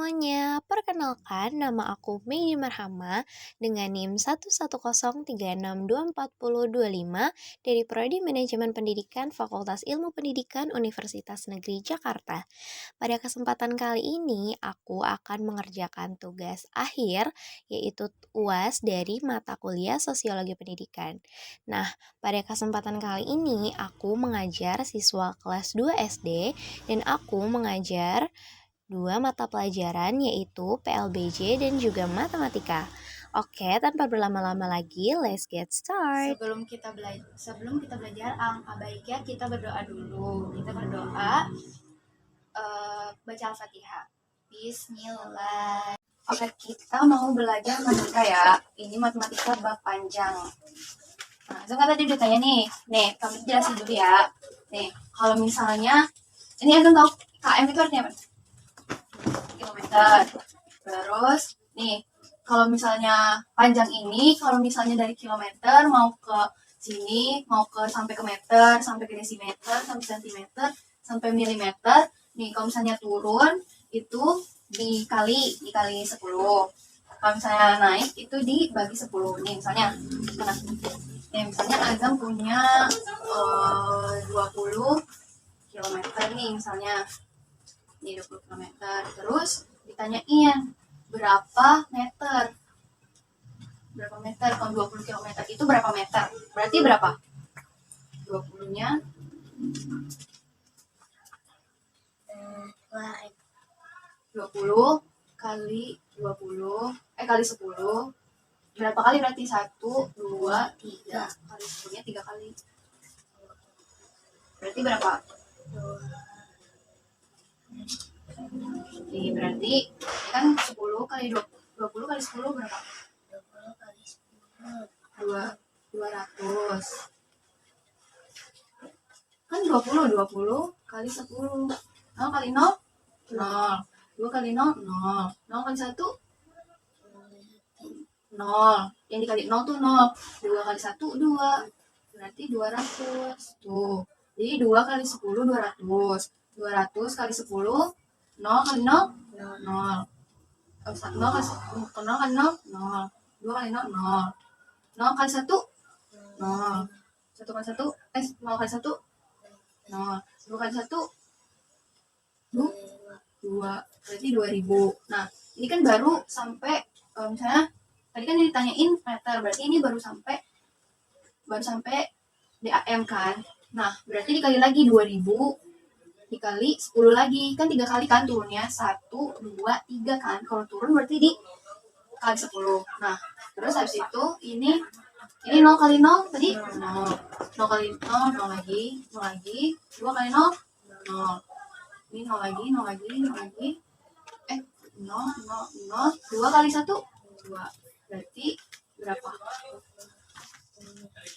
semuanya, perkenalkan nama aku Meini Marhama dengan NIM 110362425 dari Prodi Manajemen Pendidikan Fakultas Ilmu Pendidikan Universitas Negeri Jakarta. Pada kesempatan kali ini, aku akan mengerjakan tugas akhir, yaitu UAS dari mata kuliah Sosiologi Pendidikan. Nah, pada kesempatan kali ini, aku mengajar siswa kelas 2 SD dan aku mengajar dua mata pelajaran yaitu PLBJ dan juga matematika. Oke, tanpa berlama-lama lagi, let's get start. Sebelum kita belajar, alangkah baiknya kita berdoa dulu. Kita berdoa, baca Al-Fatihah. Bismillah. Oke, kita mau belajar matematika ya. Ini matematika bab panjang. Nah, Azam kan tadi udah tanya nih, kamu jelasin dulu ya. Nih, kalau misalnya, ini Azam tahu KM itu artinya apa? Kilometer. Terus, nih, kalau misalnya panjang ini, kalau misalnya dari kilometer mau ke sini, mau ke sampai ke meter, sampai ke desimeter, sampai sentimeter, sampai milimeter. Nih, kalau misalnya turun itu dikali 10. Kalau misalnya naik itu dibagi 10. Nih, misalnya misalnya Azam punya 20 kilometer nih misalnya. Nih 20 kilometer. Terus ditanyain berapa meter? Kalau 20 kilometer itu berapa meter? Berarti berapa? 20-nya 20 kali 20 kali 10. Berapa kali berarti? 1, 2, 3. Kali 10-nya 3 kali. Berarti berapa? Oke, berarti kan 10 kali 20 kali 10 berapa? 200. Kan 20 kali 10. 0 kali 0, 0. 2 kali 0, 0. 0 kali 1, 0. Yang dikali 0 tuh 0. 2 kali 1, 2. Berarti 200. Tuh. Jadi 2 kali 10, 200. 200 kali 10, 0 kali 0, 0. 0 kali 0, 0. 2 kali 0, 0. 0 kali 1, 0. 1 kali 1, 0 kali 1, 0. 2 kali 1, 2. Berarti 2000. Nah, ini kan baru sampai, misalnya, tadi kan ditanyain meter, berarti ini baru sampai DAM kan. Nah, berarti dikali lagi 2000 dikali 10 lagi. Kan 3 kali kan turunnya. 1, 2, 3 kan. Kalau turun berarti di kali 10. Nah, terus habis itu ini 0 kali 0 tadi 0. 0 kali 0, 0 lagi. 0 lagi. 2 kali 0, 0. Ini 0 lagi, 0 lagi, 0 lagi. 0, 0, 0. 2 kali 1, 2. Berarti berapa?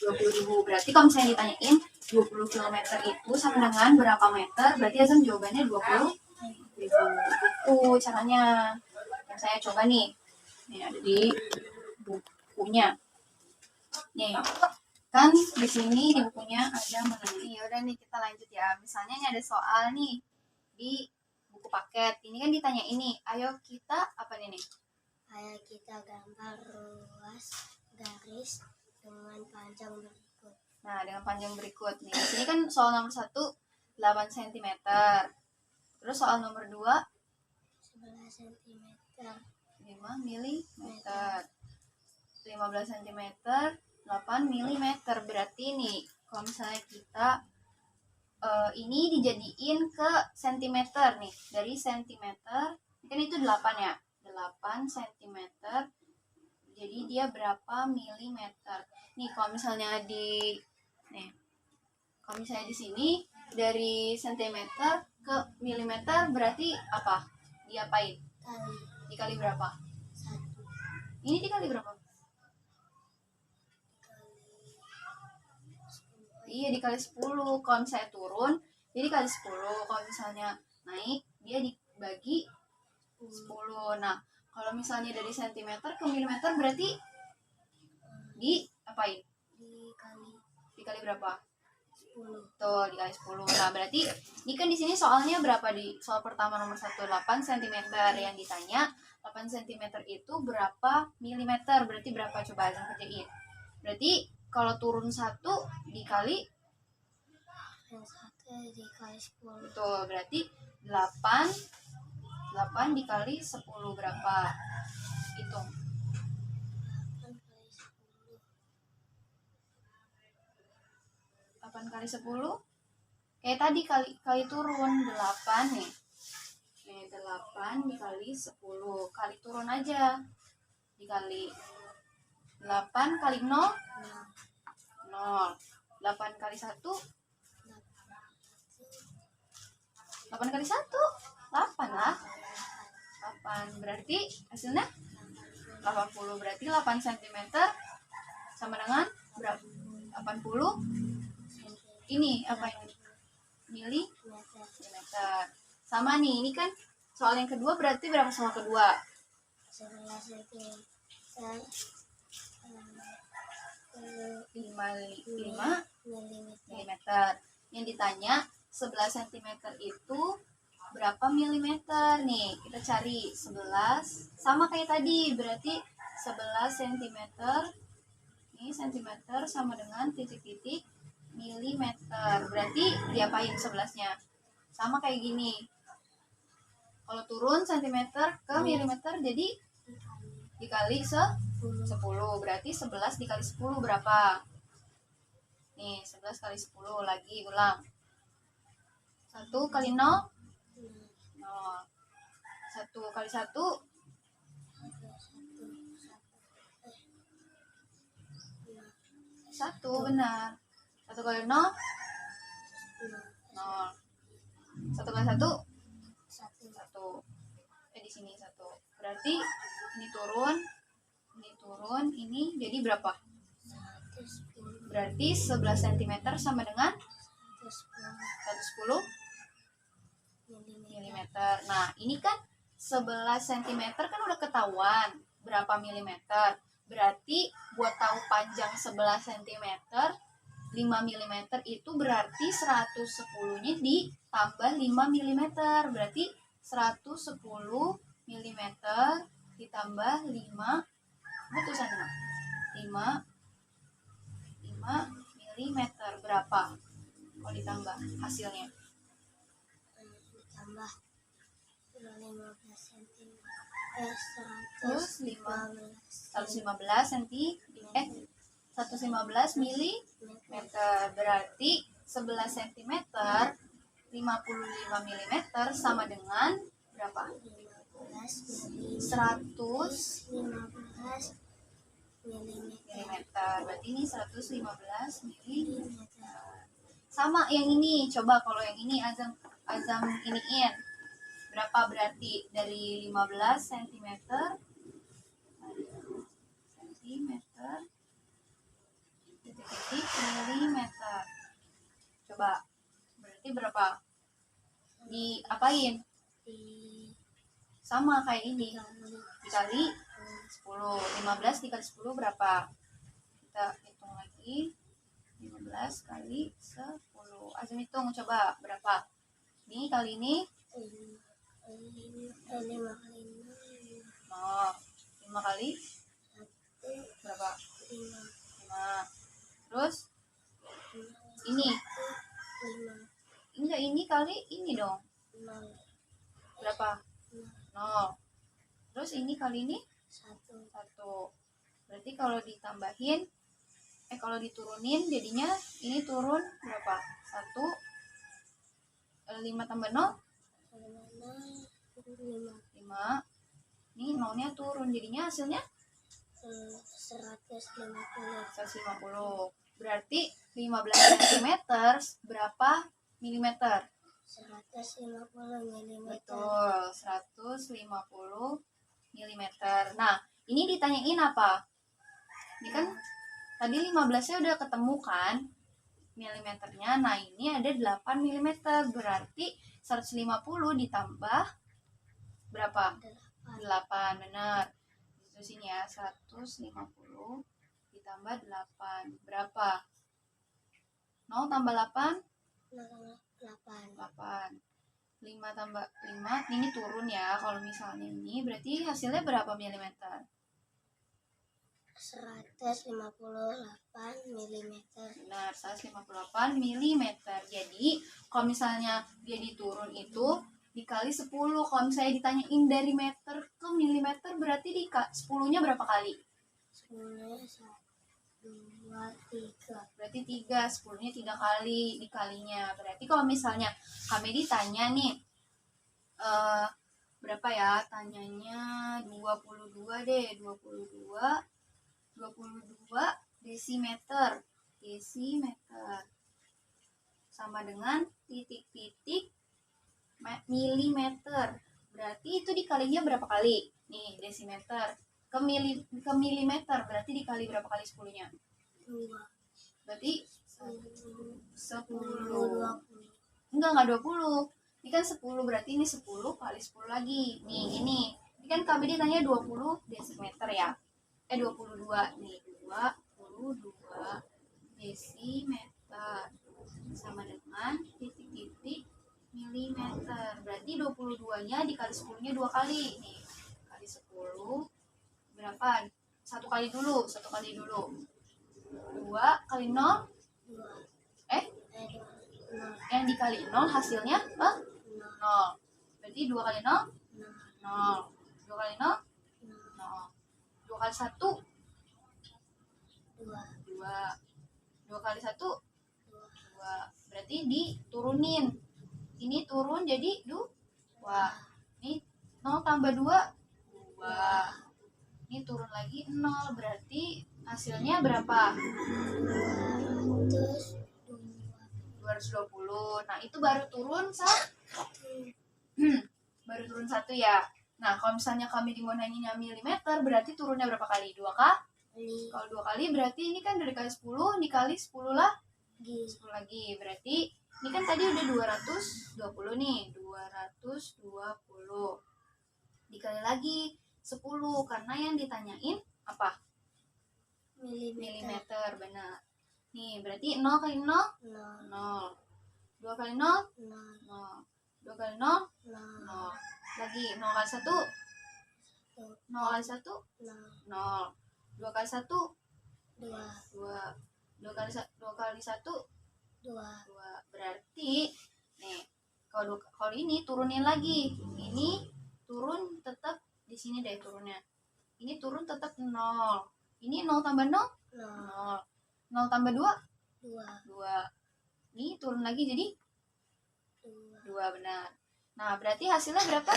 20.000. Berarti kalau misalnya ditanyain 20 km itu sama dengan berapa meter, berarti Azam jawabannya 20.000. Itu caranya. Yang saya coba nih. Nih ada di bukunya. Nih. Kan di sini di bukunya ada mana nih? Ya udah nih kita lanjut ya. Misalnya ini ada soal nih di buku paket. Ini kan ditanya ini. Ayo kita apa nih? Ayo kita gambar ruas garis dengan panjang berikut. Nah, dengan panjang berikut nih. Di sini kan soal nomor 1 8 cm. Terus soal nomor 2 11 cm. 5 mm. 15 cm 8 mm. Berarti nih kalau misalnya kita ini dijadiin ke sentimeter nih. Dari sentimeter kan itu 8 ya. 8 cm. Jadi dia berapa milimeter? Nih kalau misalnya kalau misalnya di sini dari sentimeter ke milimeter berarti apa? Diapain? Kali Dikali berapa? 1. Ini dikali berapa? Iya dikali 10. Kalau misalnya turun jadi dikali 10. Kalau misalnya naik dia dibagi 10. Nah kalau misalnya dari sentimeter ke milimeter berarti diapain? Dikali Dikali berapa? 10. Tuh, dikali 10. Nah, berarti ini kan di sini soalnya berapa di soal pertama nomor 1, 8 cm. Yang ditanya 8 cm itu berapa milimeter? Berarti berapa, coba Azam kerjain. Berarti kalau turun 1 dikali, Yang 1 dikali 10. betul, berarti 8 dikali 10 berapa? Hitung. 8 kali 10. 8 kali 10 kayak tadi kali turun 8 nih. 8 dikali 10 kali turun aja, dikali 8 kali 0 0. 8 kali 1 8 kali 1 8 lah. 8 berarti hasilnya 80. Berarti 8 cm sama dengan berapa? 80 ini apa ini? Milimeter. Sama nih, ini kan soal yang kedua berarti berapa sama kedua? 11 cm. 5 milimeter. milimeter. Yang ditanya 11 cm itu berapa milimeter? Nih, kita cari 11 sama kayak tadi, berarti 11 cm. Ini cm sama dengan titik-titik milimeter. Berarti diapain 11-nya? Sama kayak gini. Kalau turun cm ke milimeter jadi dikali 10. Berarti 11 dikali 10 berapa? Nih, 11 kali 10 lagi, ulang. 1 kali 0 0. 1 kali 1 1, benar. 1 kali 0 0. 1 kali 1 1. Di sini 1. Berarti ini turun, ini jadi berapa? Berarti 11 cm sama dengan 110 mm. Nah, ini kan 11 cm kan udah ketahuan berapa milimeter. Berarti buat tahu panjang 11 cm 5 mm itu berarti 110-nya ditambah 5 mm. Berarti 110 mm ditambah 5, betul sana? 5 mm berapa? Kalau ditambah hasilnya. Ditambah 15 cm. 115 cm 115 milimeter. Berarti 11 cm 55 mm sama dengan berapa? 100 milimeter. Berarti ini 115 milimeter. Sama yang ini, coba kalau yang ini Azam iniin. Berapa berarti dari 15 cm titik milimeter. Coba. Berarti berapa? Diapain? Sama kayak ini. Dikali 10. 15 dikali 10 berapa? Kita hitung lagi. 15 kali 10. Azam hitung coba berapa? Ini kali ini 5 kali 5 kali berapa? 5. Terus ini 5 enggak, ini kali ini dong. 0 Berapa? 0. Terus ini kali ini 1 1. Berarti kalau ditambahin kalau diturunin jadinya ini turun berapa? 1 5 tambah 0 5. Ini 0-nya turun jadinya hasilnya 150. 150. Berarti 15 cm berapa milimeter? 150 mm. Betul, 150 milimeter. Nah, ini ditanyain apa? Ini kan tadi 15-nya udah ketemu kan milimeternya. Nah, ini ada 8 milimeter. Berarti 150 ditambah berapa? 8, benar. Di sini ya, 150 ditambah 8. Berapa? 0 tambah 8, 8. 8. 5 tambah 5, ini turun ya. Kalau misalnya ini berarti hasilnya berapa milimeter? 158 milimeter. Benar, 158 milimeter. Jadi, kalau misalnya dia diturun itu dikali 10. Kalau misalnya ditanyain dari meter ke milimeter, berarti 10-nya berapa kali? 10, 1, 2, 3. Berarti 3, 10-nya 3 kali dikalinya. Berarti kalau misalnya kami ditanya nih, berapa ya? Tanyanya 22 deh, 22 desimeter. Desimeter sama dengan titik-titik milimeter. Berarti itu dikalinya berapa kali? Nih, desimeter ke milimeter berarti dikali berapa kali 10-nya? 2. Berarti 10, 10. 20. Enggak 20. Ini kan 10, berarti ini 10 kali 10 lagi. Nih, ini. Ini kan kami ditanya 20 desimeter ya. 22. Nih, 22 desimeter sama dengan titik-titik milimeter. Berarti 22-nya dikali 10-nya 2 kali. Nih, kali 10 berapa? 1 kali dulu. 2 kali 0. 2. 0. Yang dikali 0 hasilnya 0. Berarti 2 kali 0, 0. 2 kali 0, 0. 2 kali 1, 2. 2. 2 kali 1, 2. Berarti diturunin. Ini turun jadi 2. Ini 0 tambah 2, 2. Ini turun lagi 0. Berarti hasilnya berapa? 220. Nah, itu baru turun baru turun 1 ya. Nah, kalau misalnya kami mau nanya milimeter, berarti turunnya berapa kali? 2 kali. Kalau 2 kali berarti ini kan dari kali 10 dikali 10 lah. 10 lagi. Berarti ini kan tadi udah 220 nih. 220. Dikali lagi 10 karena yang ditanyain apa? Milimeter, benar. Nih, berarti 0 kali 0, 0. 2 kali 0, 0. 2 kali 0, 0. Lagi 0 kali 1, 0 kali 1, 0. 2 kali 1, 2. 2 kali 1, 2. Berarti nih, kalau ini turunin lagi. Ini turun tetap di sini deh turunnya. Ini turun tetap 0. Ini 0 tambah 0, 0. 0 tambah 2, 2. Ini turun lagi jadi 2, benar. Nah, berarti hasilnya berapa?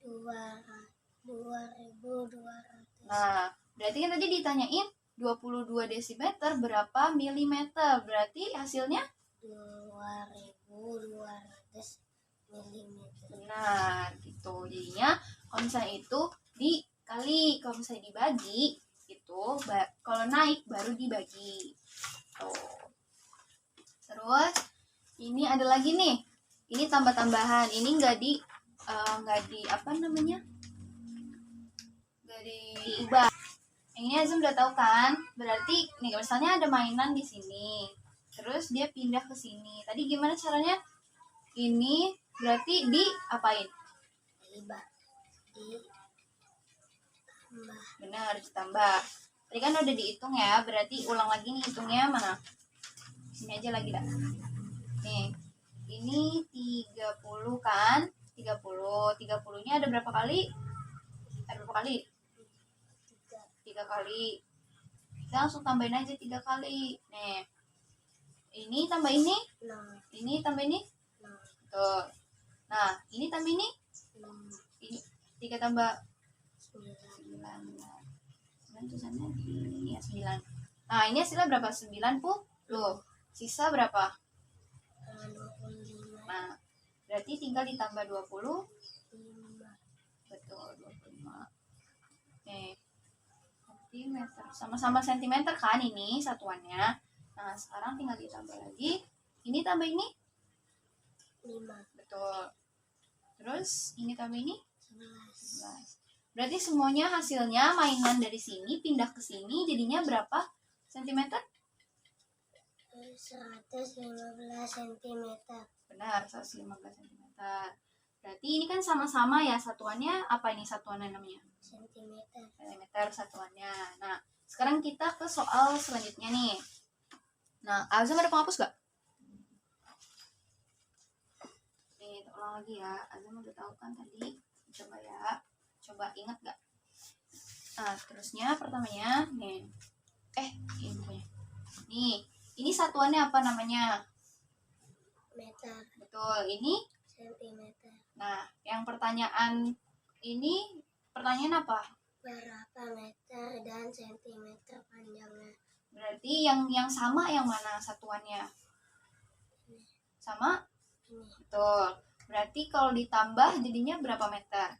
2.200. Nah, berarti kan tadi ditanyain 22 desimeter berapa milimeter. Berarti hasilnya 2.200 milimeter. benar gitu. Jadinya kalau misalnya itu dikali, kalau misalnya dibagi itu kalau naik baru dibagi. Tuh. Terus ini ada lagi nih. Ini tambah-tambahan. Ini nggak di apa namanya? Nggak diubah. Yang ini Azam udah tahu kan? Berarti nih misalnya ada mainan di sini. Terus dia pindah ke sini. Tadi gimana caranya? Ini berarti diapain? Ditambah. Benar, ditambah. Tadi kan udah dihitung ya, berarti ulang lagi nih hitungnya mana? Sini aja lagi dah. Nih, ini 30 kan? 30. 30-nya ada berapa kali? Ada berapa kali? 3 kali. Kita langsung tambahin aja 3 kali. Nih, ini tambah ini. Ini tambah ini. Tuh. Nah, ini tambah ini. Ini 3 tambah 9. 9 tulisannya ini ya 9. Nah, ini hasilnya berapa? 90. Sisa berapa? 25. Nah, berarti tinggal ditambah 20. Betul, 25. Sentimeter. Sama-sama sentimeter kan ini satuannya. Nah, sekarang tinggal ditambah lagi. Ini tambah ini. 5. Betul. Terus ini tambah ini 11. 11. Berarti semuanya hasilnya mainan dari sini pindah ke sini jadinya berapa sentimeter? 115 cm. Benar, 115 cm. Berarti ini kan sama-sama ya satuannya. Apa ini satuannya namanya? Sentimeter. Cm satuannya. Nah, sekarang kita ke soal selanjutnya nih. Nah, Azam ada penghapus gak? Nih, ulang lagi ya. Azam udah tahu kan tadi. Coba ya. Coba ingat gak? Nah, terusnya pertamanya nih. Ini bukunya. Nih, ini satuannya apa namanya? Meter. Betul, ini. Sentimeter. Nah, yang pertanyaan ini pertanyaan apa? Berapa meter dan sentimeter panjangnya? Berarti yang sama yang mana satuannya? Sama? Ini Betul. Berarti kalau ditambah jadinya berapa meter?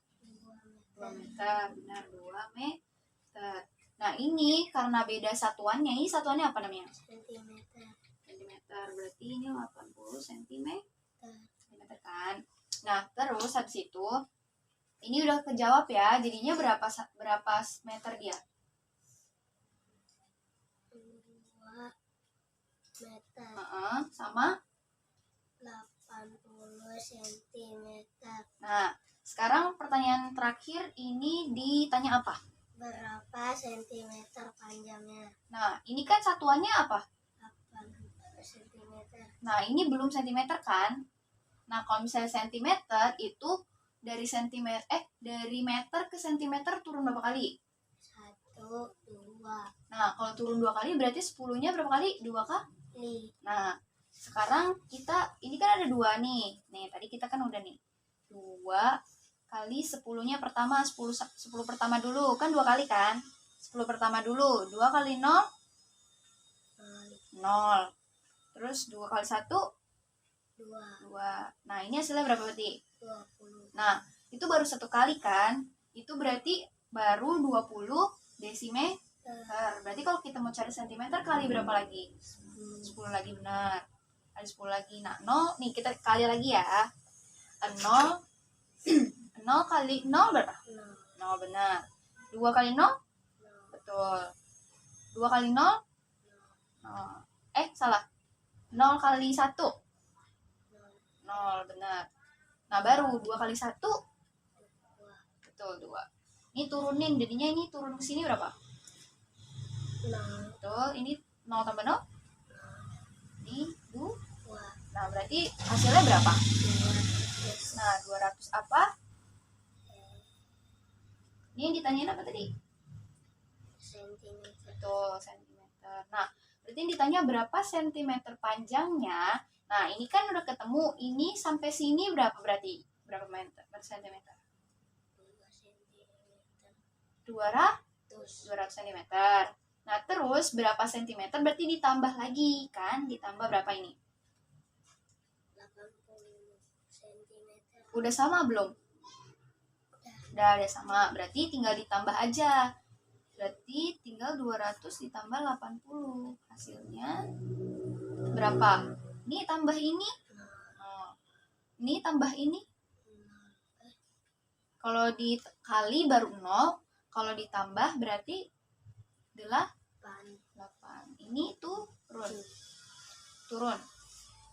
2 2 meter. meter. Benar, 2 meter. Nah, ini karena beda satuannya. Ini satuannya apa namanya? Sentimeter. Sentimeter. Berarti ini 80 cm kan? Nah, terus habis itu ini udah kejawab ya. Jadinya berapa meter dia? 2 meter. Sama. 80 cm. Nah, sekarang pertanyaan terakhir ini ditanya apa? Berapa sentimeter panjangnya? Nah, ini kan satuannya apa? 80 cm. Nah, ini belum sentimeter kan? Nah, kalau misalnya sentimeter itu dari meter ke sentimeter turun berapa kali? 1, 2 Nah, kalau turun 2 kali berarti 10-nya berapa kali? 2 kali. Nah, sekarang ini kan ada 2 nih. Nih, tadi kita kan udah nih. 2 kali 10-nya pertama, 10 pertama dulu. Kan 2 kali kan? 10 pertama dulu. 2 kali 0, 0. Terus 2 kali 1, 2. Nah, ini hasilnya berapa berarti? 20. Nah, itu baru 1 kali kan? Itu berarti baru 20 desimeter. Berarti kalau kita mau cari sentimeter kali berapa lagi? 10 lagi, benar. Ada 10 lagi. Nah, 0. Nih, kita kali lagi ya. 0. 0 kali 0 berapa? 0, benar. 2 kali 0? Betul. 2 kali 0? 0. Salah. 0 kali 1? 0, benar. Nah, baru 2 kali 1? Betul, 2. Ini turunin, jadinya ini turun ke sini berapa? 0. Betul, ini 0 tambah 0? Ini 2. 2. Nah, berarti hasilnya berapa? 200 Nah, 200 apa? Ini yang ditanyain apa tadi? cm. Betul, sentimeter. Nah, berarti yang ditanya berapa sentimeter panjangnya. Nah, ini kan udah ketemu. Ini sampai sini berapa berarti? Berapa meter? Berapa sentimeter? 200 cm. Nah, terus berapa sentimeter berarti ditambah lagi kan? Ditambah berapa ini? 80 cm. Udah sama belum? Udah ada sama. Berarti tinggal ditambah aja. Berarti tinggal 200 ditambah 80. Hasilnya berapa? Ini tambah ini. Ini tambah ini. Kalau dikali baru 0. Kalau ditambah berarti 8. Ini turun.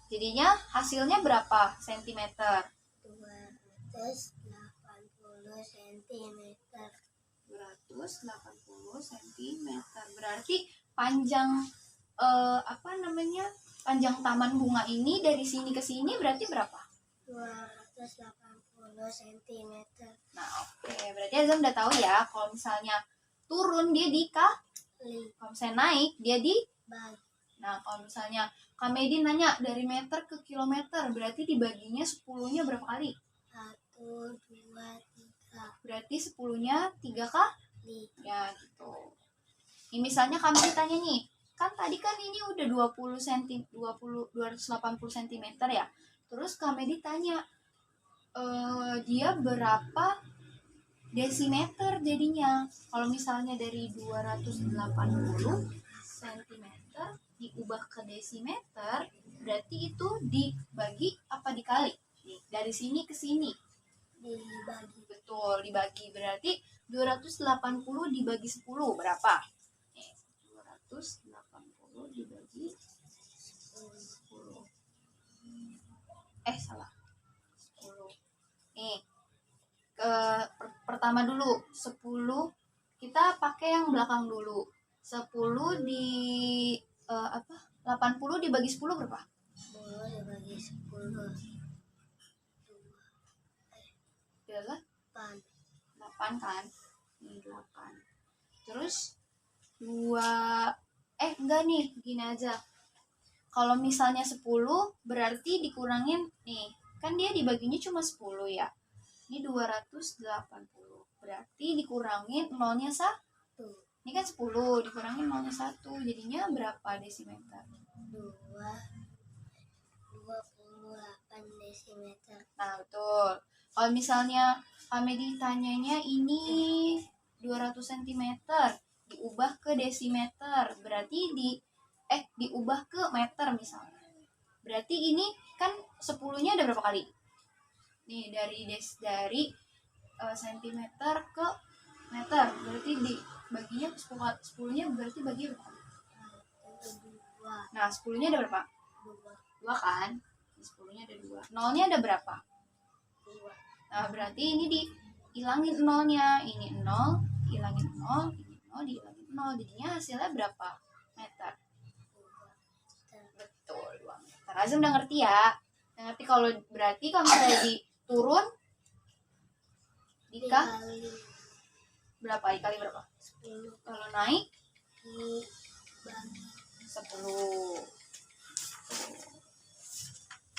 Jadinya hasilnya berapa sentimeter? 280 cm. 280 cm. Berarti panjang panjang taman bunga ini dari sini ke sini berarti berapa? 280 cm. Nah, oke. Berarti Azam udah tahu ya, kalau misalnya turun dia dikali, kalau misalnya naik dia Bagi. Nah, kalau misalnya Kak Medi nanya dari meter ke kilometer, berarti dibaginya 10-nya berapa kali? 1, 2, 3. Berarti 10-nya 3 kali. Ya, gitu. Ini misalnya kami ditanya nih, kan tadi kan ini udah 280 cm ya. Terus Kak Medi tanya, dia berapa desimeter jadinya? Kalau misalnya dari 280 cm diubah ke desimeter, berarti itu dibagi apa dikali? Nih, dari sini ke sini. Dibagi. Betul, dibagi. Berarti 280 dibagi 10 berapa? Nih, 280 dibagi 10. Salah. 10. Nih, pertama dulu 10 kita pakai yang belakang dulu. 10 di 80 dibagi 10 berapa? 10 dibagi 10 Adalah 8. 8 kan? Ini 8. Terus 2 enggak nih, gini aja. Kalau misalnya 10 berarti dikurangin nih. Kan dia dibaginya cuma 10 ya. Ini 280. Berarti dikurangin nolnya 1. Ini kan 10 dikurangin nolnya 1. Jadinya berapa desimeter? 28 desimeter. Nah, betul. Kalau misalnya kami ditanyanya ini 200 cm diubah ke desimeter, berarti diubah ke meter misalnya. Berarti ini kan 10-nya ada berapa kali? Nih dari sentimeter ke meter, berarti dibaginya 10-nya berarti bagi berapa kali? Nah, 10-nya ada berapa? 2 kan? 10-nya ada 2. Nolnya ada berapa? 2. Nah, berarti ini dihilangin nolnya. Ini 0, hilangin 0, ini 0, dihilangin 0. Jadinya hasilnya berapa meter? Betul, 2 meter. Azam udah ngerti ya? Udah ngerti kalau berarti kalau misalnya diturun Dikali berapa? Dikali berapa? 10. Kalau naik Dibagi 10.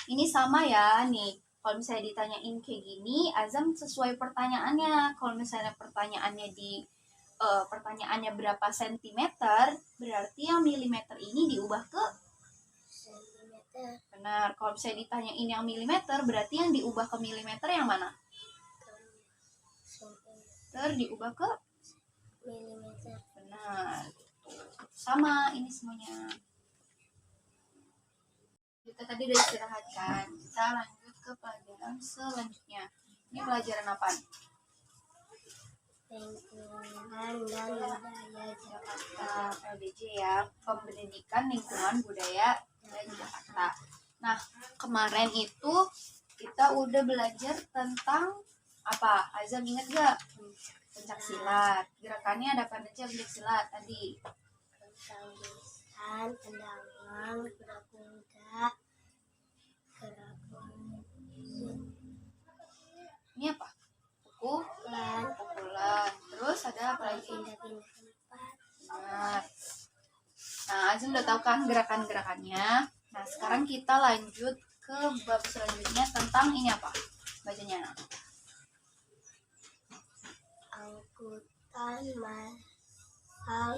Ini sama ya nih. Kalau misalnya ditanyain kayak gini, Azam sesuai pertanyaannya. Kalau misalnya pertanyaannya berapa sentimeter, berarti yang milimeter ini diubah ke sentimeter. benar. Kalau misalnya ditanyain yang milimeter, berarti yang diubah ke milimeter yang mana? Sentimeter Diubah ke milimeter. benar. Sama ini semuanya. Kita tadi udah istirahat kan. Kita lanjut ke pelajaran selanjutnya. Ini pelajaran apa? Lingkungan dan budaya Jakarta, PBJ ya, Pendidikan Lingkungan Budaya dan Jakarta. Nah, kemarin itu kita udah belajar tentang apa? Azam inget gak? Pencak silat. Gerakannya ada apa aja pencak silat tadi? Tangkisan, tendangan, gerak kuda, gerak Ini apa? pukulan, Terus ada apa lagi? pindah-pindah tempat. Benar. Nah, Azam udah tahu kan gerakan-gerakannya. Nah, sekarang kita lanjut ke bab selanjutnya tentang ini apa? Bacanya. Angkutan massal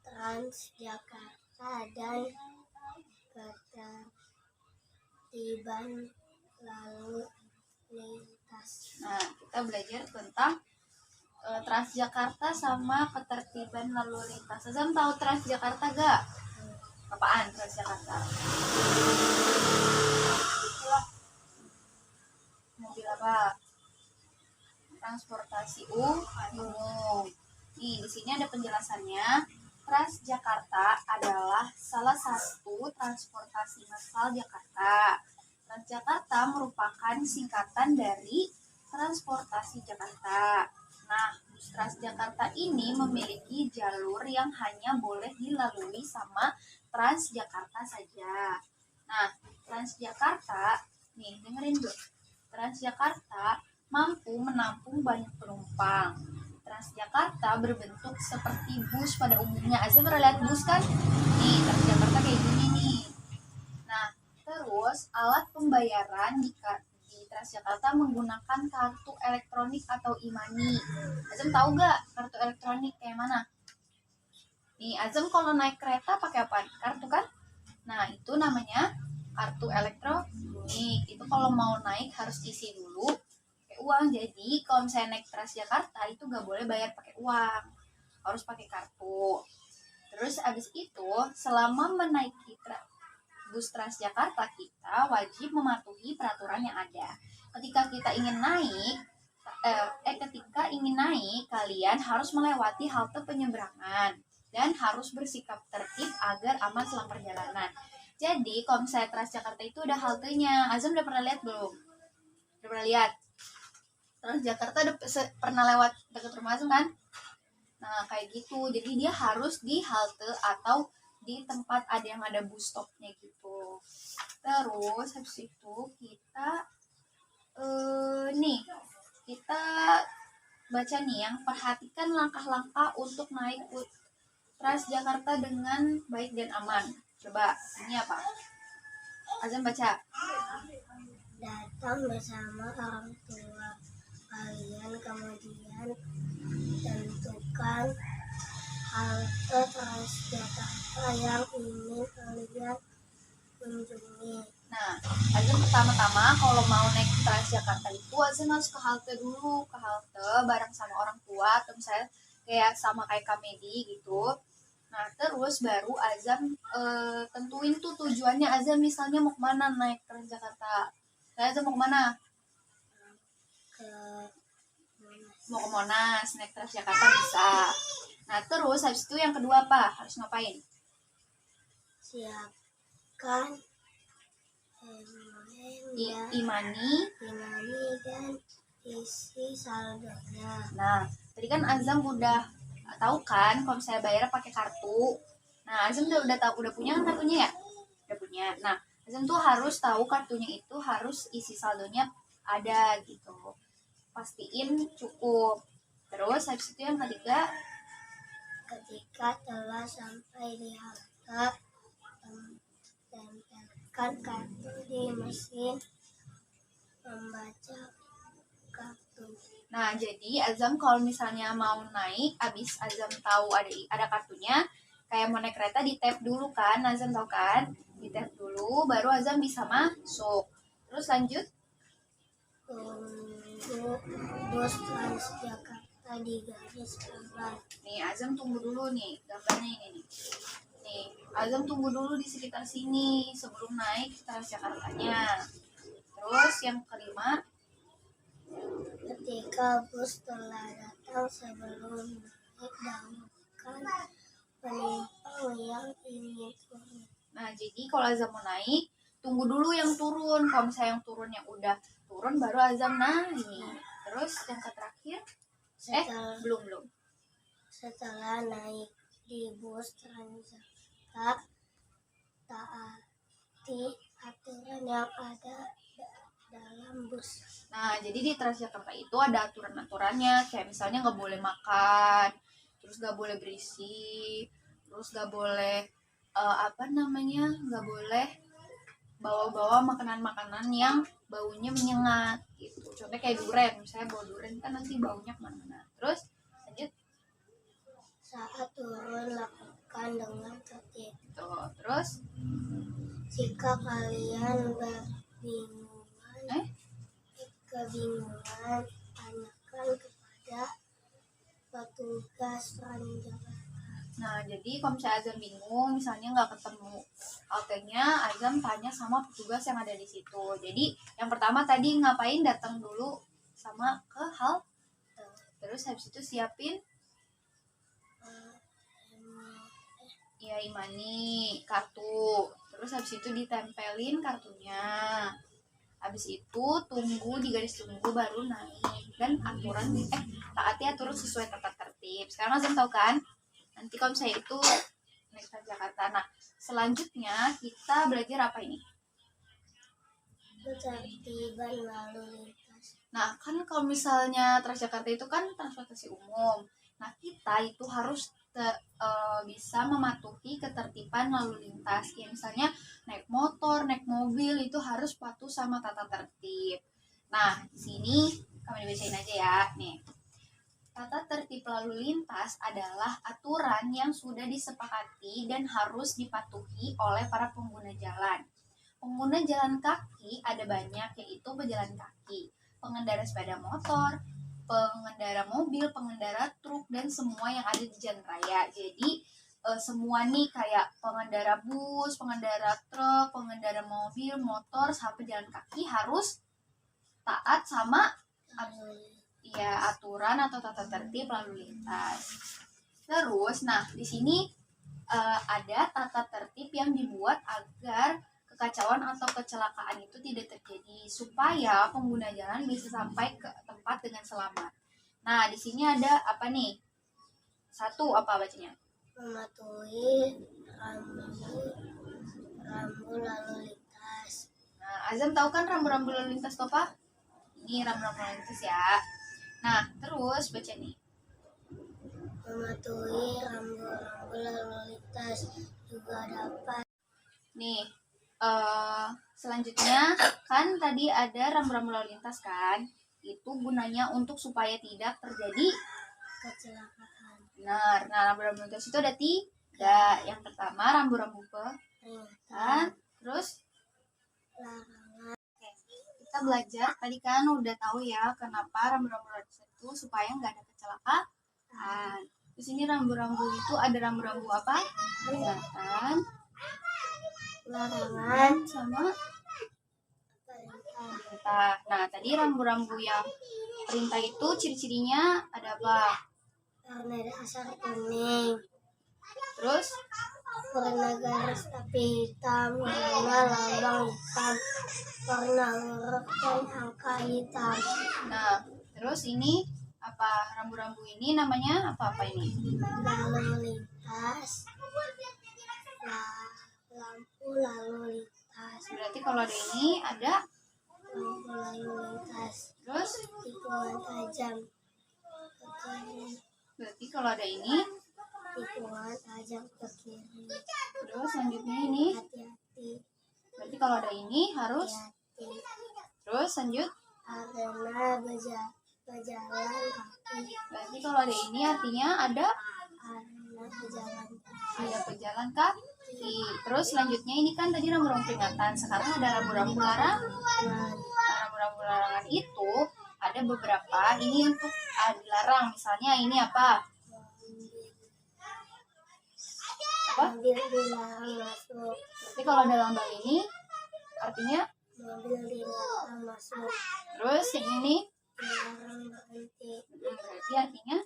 Transjakarta dan ketertiban lalu lintas. Nah, kita belajar tentang Transjakarta sama ketertiban lalu lintas. Azam tahu Transjakarta gak? Apaan Transjakarta? Mobil apa? Transportasi umum. Nih, di sini ada penjelasannya. Transjakarta adalah salah satu transportasi massal Jakarta. Transjakarta merupakan singkatan dari Transportasi Jakarta. Nah, bus Transjakarta ini memiliki jalur yang hanya boleh dilalui sama Transjakarta saja. Nah, Transjakarta, nih dengerin dulu. Transjakarta mampu menampung banyak penumpang. Transjakarta berbentuk seperti bus pada umumnya. Azam pernah lihat bus kan? Nih, Transjakarta kayak gini nih. Nah, terus alat pembayaran di Transjakarta menggunakan kartu elektronik atau e-money. Azam tahu gak kartu elektronik kayak mana? Nih, Azam kalau naik kereta pakai apa? Kartu kan? Nah, itu namanya kartu elektronik. Itu kalau mau naik harus isi dulu pakai uang. Jadi kalau misalnya naik Transjakarta itu gak boleh bayar pakai uang, harus pakai kartu. Terus abis itu selama menaiki bus Transjakarta kita wajib mematuhi peraturan yang ada. Ketika ingin naik, kalian harus melewati halte penyeberangan. dan harus bersikap tertib agar aman selama perjalanan. Jadi kalau misalnya Transjakarta itu ada haltenya. Azam udah pernah lihat belum? Udah pernah lihat? Transjakarta udah pernah lewat dekat rumah Azam kan? Nah kayak gitu. Jadi dia harus di halte atau di tempat yang ada bus stopnya gitu. Terus habis itu kita kita baca nih yang perhatikan langkah-langkah untuk naik Transjakarta dengan baik dan aman. Coba ini apa? Azam baca. Datang bersama orang tua kalian, kemudian tentukan halte Transjakarta yang ingin kalian kunjungi. Nah, Azam pertama-tama kalau mau naik Transjakarta itu Azam harus ke halte dulu, ke halte bareng sama orang tua atau misalnya kayak sama kayak Kamedi gitu. Nah, terus baru Azam tentuin tuh tujuannya. Azam misalnya mau kemana naik Transjakarta. Saya Azam mau kemana? Ke Monas. Mau ke Monas, naik Transjakarta bisa. Nah, terus habis itu yang kedua apa? Harus ngapain? Siapkan Imani dan isi saldonya. Nah, tadi kan Azam udah tahu kan kalau saya bayar pakai kartu. Nah, Azam udah tahu, udah punya kan kartunya ya? Udah punya. Nah, Azam tuh harus tahu kartunya itu harus isi saldonya ada gitu. Pastiin cukup. Terus habis itu yang ketiga, Ketika telah sampai di halte, tempelkan kartu di mesin membaca kartu. nah jadi Azam kalau misalnya mau naik, abis Azam tahu ada kartunya, kayak mau naik kereta di tap dulu kan, Azam tahu kan? Di tap dulu, baru Azam bisa masuk. Terus lanjut. Tunggu bus Transjakarta di garis aman. Nih, Azam tunggu dulu nih, gambarnya ini nih. Nih, Azam tunggu dulu di sekitar sini sebelum naik Transjakartanya. Terus yang kelima, Ketika bus telah datang, sebelum naik dahulukan penumpang yang ingin turun. nah jadi kalau Azam mau naik, tunggu dulu yang turun. Kalau misalnya yang turunnya udah turun, baru Azam naik. Terus yang terakhir, belum. Setelah naik di bus Transjakarta, taati aturan yang ada dalam bus. Nah, jadi di Transjakarta itu ada aturan-aturannya, kayak misalnya nggak boleh makan, terus nggak boleh berisik, terus nggak boleh nggak boleh bawa-bawa makanan-makanan yang baunya menyengat gitu. Contohnya kayak durian, misalnya bawa durian kan nanti baunya kemana-mana. Terus lanjut. Saat turun, lakukan dengan tertib. Tuh, terus Jika kalian kebingungan, tanyakan kepada petugas Transjakarta. nah jadi kalau misalnya Azam bingung, misalnya nggak ketemu haltenya, Azam tanya sama petugas yang ada di situ. Jadi yang pertama tadi ngapain, datang dulu sama ke halte. Terus habis itu siapin ya Imani kartu. Terus habis itu ditempelin kartunya. Habis itu tunggu di garis tunggu baru naik. Dan taati aturan sesuai tata tertib. Sekarang Azam tahu kan? Nanti kalau misalnya itu naik Transjakarta. Nah, selanjutnya kita belajar apa ini? Ketertiban lalu lintas. Nah, kan kalau misalnya Transjakarta itu kan transportasi umum. Nah, kita itu harus bisa mematuhi ketertiban lalu lintas. Ya, misalnya naik motor, naik mobil itu harus patuh sama tata tertib. Nah, di sini kami dibacain aja ya. Nih. Tata tertib lalu lintas adalah aturan yang sudah disepakati dan harus dipatuhi oleh para pengguna jalan. Pengguna jalan kaki ada banyak, yaitu pejalan kaki, pengendara sepeda motor, pengendara mobil, pengendara truk, dan semua yang ada di jalan raya. Jadi semua nih kayak pengendara bus, pengendara truk, pengendara mobil, motor, sampai jalan kaki harus taat sama aturan atau tata tertib lalu lintas. Terus, nah di sini ada tata tertib yang dibuat agar kekacauan atau kecelakaan itu tidak terjadi supaya pengguna jalan bisa sampai ke tempat dengan selamat. Nah, di sini ada apa nih? Satu, apa bacanya? Mematuhi rambu lalu lintas. Nah, Azam tahu kan rambu-rambu lalu lintas itu apa? Ini rambu-rambu lalu lintas ya. Nah, terus baca nih. Mematuhi rambu-rambu lalu lintas juga dapat. Nih, selanjutnya kan tadi ada rambu-rambu lalu lintas kan? Itu gunanya untuk supaya tidak terjadi Kecelakaan. benar. Nah, rambu-rambu lalu lintas itu ada 3. Yang pertama rambu-rambu peringatan, terus Larangan. kita belajar tadi kan udah tahu ya kenapa rambu-rambu lalu lintas itu supaya nggak ada kecelakaan. Terus ini rambu-rambu itu ada rambu-rambu apa? Peringatan, Larangan. sama Perintah. perintah. Nah, tadi rambu-rambu yang perintah itu ciri-cirinya ada apa? Warna dasar kuning. Terus Warna garis tapi hitam. Warna lambang hitam. Warna huruf dan angka hitam. nah, terus ini apa? Rambu-rambu ini namanya apa ini? Lalu lintas. Lampu lalu lintas. Berarti kalau ada ini ada, Lampu lalu lintas. terus Tikungan tajam ke kiri. berarti kalau ada ini, Tikungan tajam ke kiri. terus selanjutnya ini, Hati-hati. berarti kalau ada ini harus, Hati-hati. terus lanjut. Arena berjalan kaki. Berarti kalau ada ini artinya ada Arena berjalan kaki. pejalan kaki. Terus selanjutnya ini kan tadi rambu-rambu peringatan. Sekarang ada rambu-rambu larangan. Nah, rambu-rambu larangan itu ada beberapa. Ini untuk dilarang. Misalnya ini apa? Apa? Mobil dilarang masuk. Berarti kalau ada lambang ini artinya. Mobil dilarang masuk. Terus yang ini Dilarang berhenti. berarti artinya.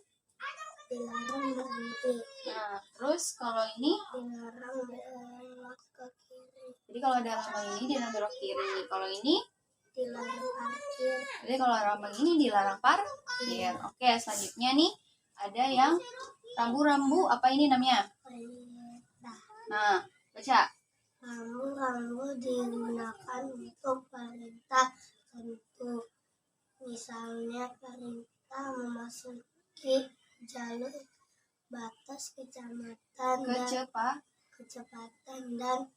Dilarang berhenti. Nah, terus kalau ini, Dilarang belok ke kiri. jadi kalau ada lambang ini dilarang belok kiri. Kalau ini, Dilarang parkir. jadi kalau lambang ini dilarang parkir. Oke, selanjutnya nih ada yang rambu-rambu apa ini namanya? Perintah. Nah, baca. Rambu-rambu digunakan untuk perintah tertentu. Misalnya perintah memasuki jalur batas kecepatan dan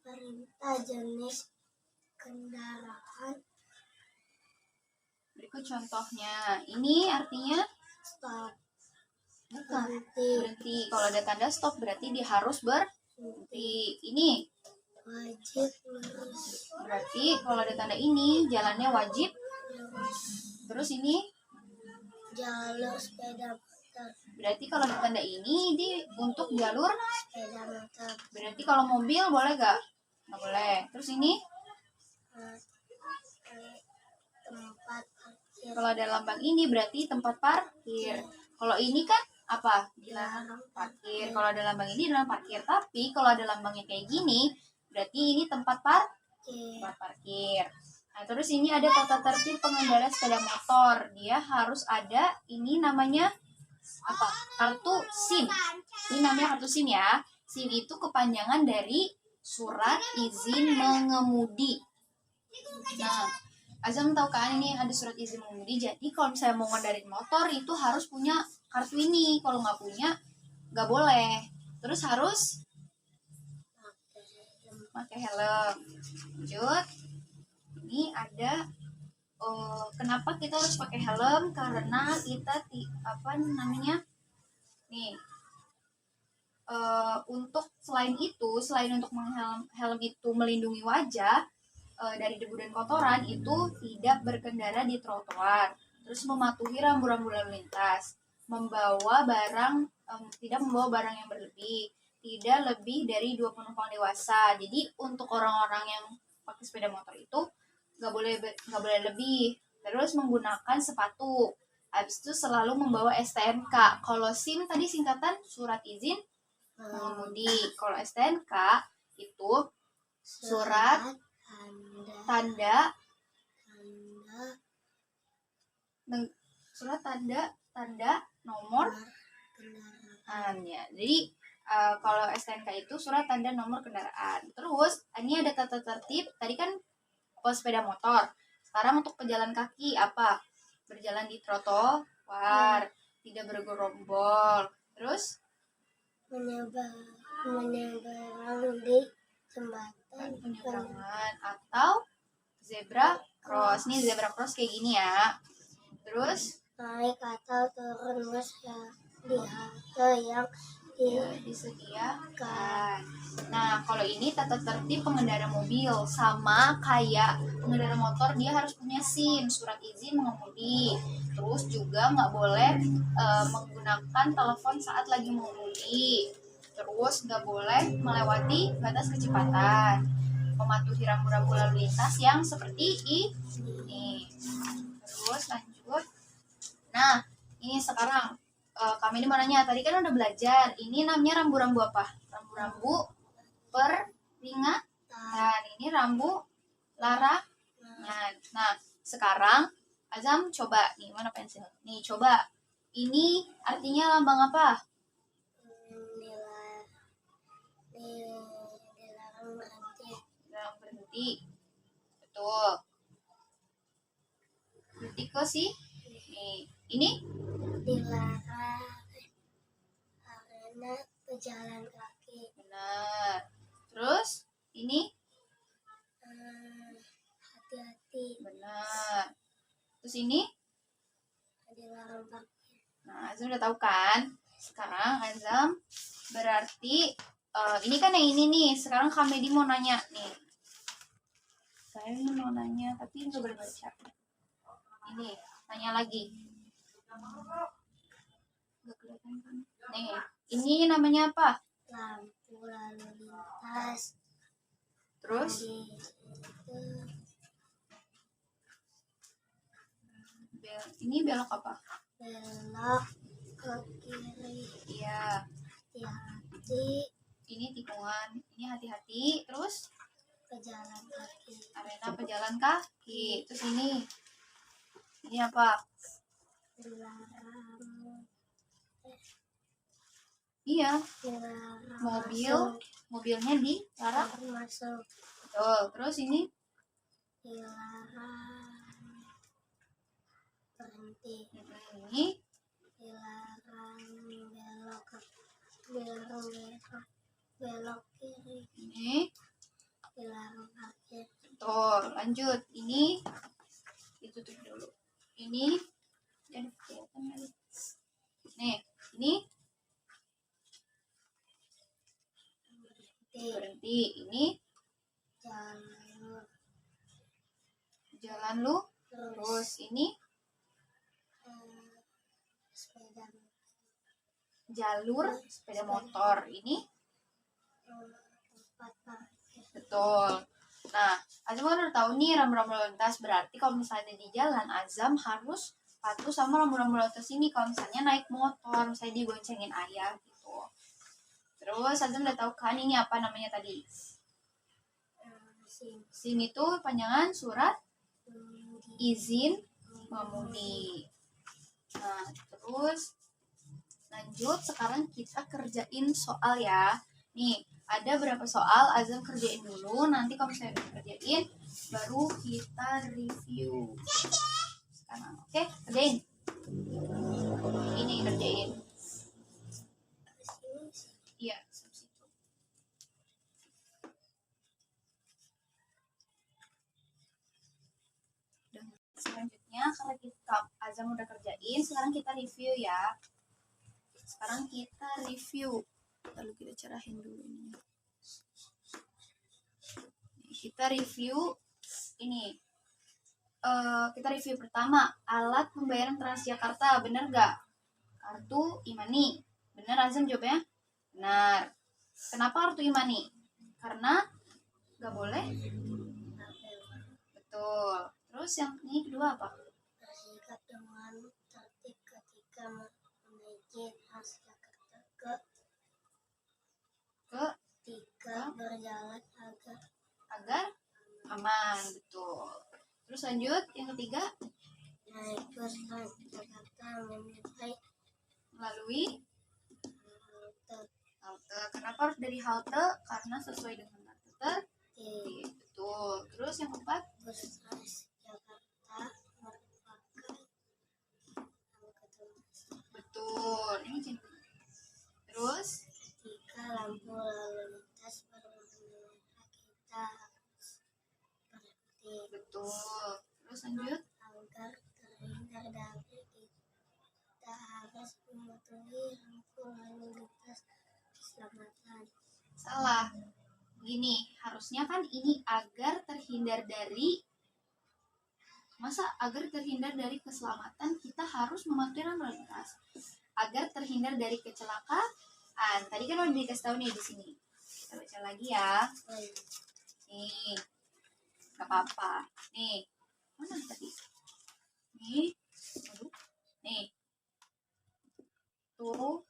perintah jenis kendaraan. Berikut contohnya. Ini artinya Stop. bukan Berhenti. berhenti. Kalau ada tanda stop berarti dia harus berhenti. Ini Wajib lurus. berarti kalau ada tanda ini jalannya wajib. Lurus. Terus ini Jalur sepeda motor. berarti kalau ada tanda ini untuk jalur. Sepeda motor. Berarti kalau mobil boleh gak? Nggak boleh. Terus ini Tempat parkir. kalau ada lambang ini berarti tempat parkir. Kalau ini kan apa? Dilarang parkir. Kalau ada lambang ini dilarang parkir. Tapi kalau ada lambangnya kayak gini berarti ini tempat parkir. Nah, terus ini ada tata tertib pengendara sepeda motor. Dia harus ada ini namanya apa? Kartu SIM. Ini namanya kartu SIM ya. SIM itu kepanjangan dari surat izin mengemudi. Nah, Azam tahu kan ini ada surat izin mengemudi. Jadi kalau misalnya mau ngendarin motor itu harus punya kartu ini. Kalau nggak punya nggak boleh. Terus harus pakai helm. Lanjut. Ini ada kenapa kita harus pakai helm? Karena kita nih untuk selain untuk helm itu melindungi wajah dari debu dan kotoran, itu tidak berkendara di trotoar, terus mematuhi rambu-rambu lalu lintas, tidak membawa barang yang berlebih, tidak lebih dari 2 penumpang dewasa. Jadi untuk orang-orang yang pakai sepeda motor itu nggak boleh lebih. Terus menggunakan sepatu. Habis itu selalu membawa STNK. Kalau SIM tadi singkatan surat izin mengemudi. Kalau STNK itu surat tanda tanda nomor kendaraan ya. Jadi kalau STNK itu surat tanda nomor kendaraan. Terus ini ada tata tertib. Tadi kan sepeda motor. Sekarang untuk pejalan kaki apa? Berjalan di trotoar, tidak bergerombol. Terus menyeberang di jembatan penyeberangan atau zebra cross. Nih zebra cross kayak gini ya. Terus naik atau turun bus di halte yang disediakan. Nah, kalau ini tata tertib pengendara mobil sama kayak pengendara motor, dia harus punya SIM, surat izin mengemudi. Terus juga nggak boleh menggunakan telepon saat lagi mengemudi. Terus nggak boleh melewati batas kecepatan. Mematuhi rambu-rambu lalu lintas yang seperti ini. Terus lanjut. Nah, ini sekarang kami ini mau nanya, tadi kan udah belajar, ini namanya rambu-rambu apa? Rambu-rambu peringatan. Ini rambu larangan. Nah, sekarang Azam coba, nih mana pensil? Nih coba, ini artinya lambang apa? Dilarang berhenti. Betul. Berhenti ke sih? Nih, ini dilarang karena pejalan kaki. benar. Terus ini Hati-hati. benar. Terus ini Dilarang parkir. nah, Azam udah tahu kan? Sekarang Azam berarti ini kan yang ini nih. Sekarang Kamedi mau nanya nih. Saya ini mau nanya tapi nggak berbaca. Ini tanya lagi. Nggak kelihatan kan? Nih, ini namanya apa? Lampu lalu lintas. Terus ini belok apa? Belok ke kiri. Iya. Hati-hati. Ini tikungan. Ini hati-hati. Terus Pejalan kaki. arena pejalan kaki. Terus ini apa? Dilarang. Iya, Dilarang mobilnya dilarang masuk. betul. Terus ini Dilarang berhenti. ini Dilarang belok kiri. ini Dilarang parkir. betul. Lanjut, ini ditutup dulu. Ini jangan kelihatan lagi. Nih, ini berhenti. Ini jalan lu. Terus ini sepeda jalur sepeda motor. Ini tempat parkir. betul. Nah, Azam kan udah tahu nih rambu-rambu lalu lintas. Berarti kalau misalnya di jalan, Azam harus patuh sama rambu-rambu lalu lintas ini. Kalau misalnya naik motor, misalnya digoncengin ayah gitu. Terus Azam udah tahu kan ini apa namanya tadi? SIM itu panjangan surat izin mengemudi. Nah, terus lanjut, sekarang kita kerjain soal ya. Nih, ada berapa soal, Azam kerjain dulu. Nanti kalau misalnya udah kerjain, baru kita review. Sekarang, oke? Kerjain. Ini kerjain. Iya, situ. Dan selanjutnya, karena kita Azam udah kerjain, sekarang kita review ya. Sekarang kita review. Lalu kita cerahin dulu ini. Kita review ini. Kita review pertama, alat pembayaran Transjakarta, bener gak? Kartu e-money. Bener Azam jawabnya? Benar. Kenapa kartu e-money? Karena gak boleh? Betul. Terus yang ini kedua apa? Bersikap dengan tertib. memiliki Transjakarta ke ke 3 berjalan agar aman, betul. Terus lanjut yang ketiga, naik bus Transjakarta melalui halte halte. Kenapa harus dari halte? Karena sesuai dengan halte tertib, betul. Terus yang keempat, bus Transjakarta merupakan angkutan massal. betul. Ini cinta. Terus Ketika lampu lalu lintas berwarna merah, kita harus berhenti. betul. Terus lanjut, Agar terhindar dari kita harus mematuhi lampu lalu lintas keselamatan. salah. Gini, harusnya kan ini agar terhindar dari, masa agar terhindar dari keselamatan kita harus mematuhi lalu lintas. Agar terhindar dari kecelakaan. Tadi kan udah dikasih tahu nih di sini. Kita baca lagi ya. Nih, gak apa-apa. Nih, mana tadi? Nih, aduh. Nih, tuh.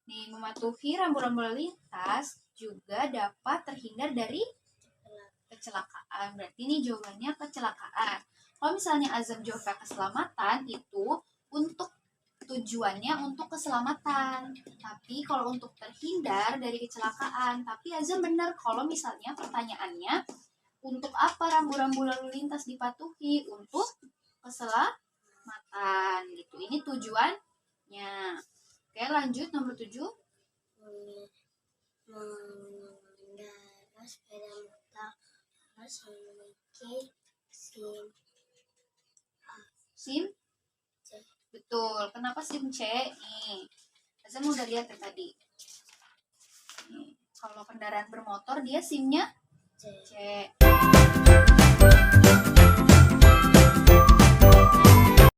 Nih, mematuhi rambu-rambu lalu lintas juga dapat terhindar dari kecelakaan. Berarti ini jawabannya kecelakaan. Kalau misalnya azam jawabnya keselamatan, itu untuk tujuannya untuk keselamatan. Tapi kalau untuk terhindar dari kecelakaan, tapi azam benar kalau misalnya pertanyaannya untuk apa rambu-rambu lalu lintas dipatuhi? Untuk keselamatan gitu. Ini tujuannya. Oke, lanjut nomor 7. Mengendarai sepeda motor harus memiliki SIM? C. Betul. Kenapa SIM C? Nih, Azam udah lihat ya tadi. Nih, kalau kendaraan bermotor dia SIM-nya C. C.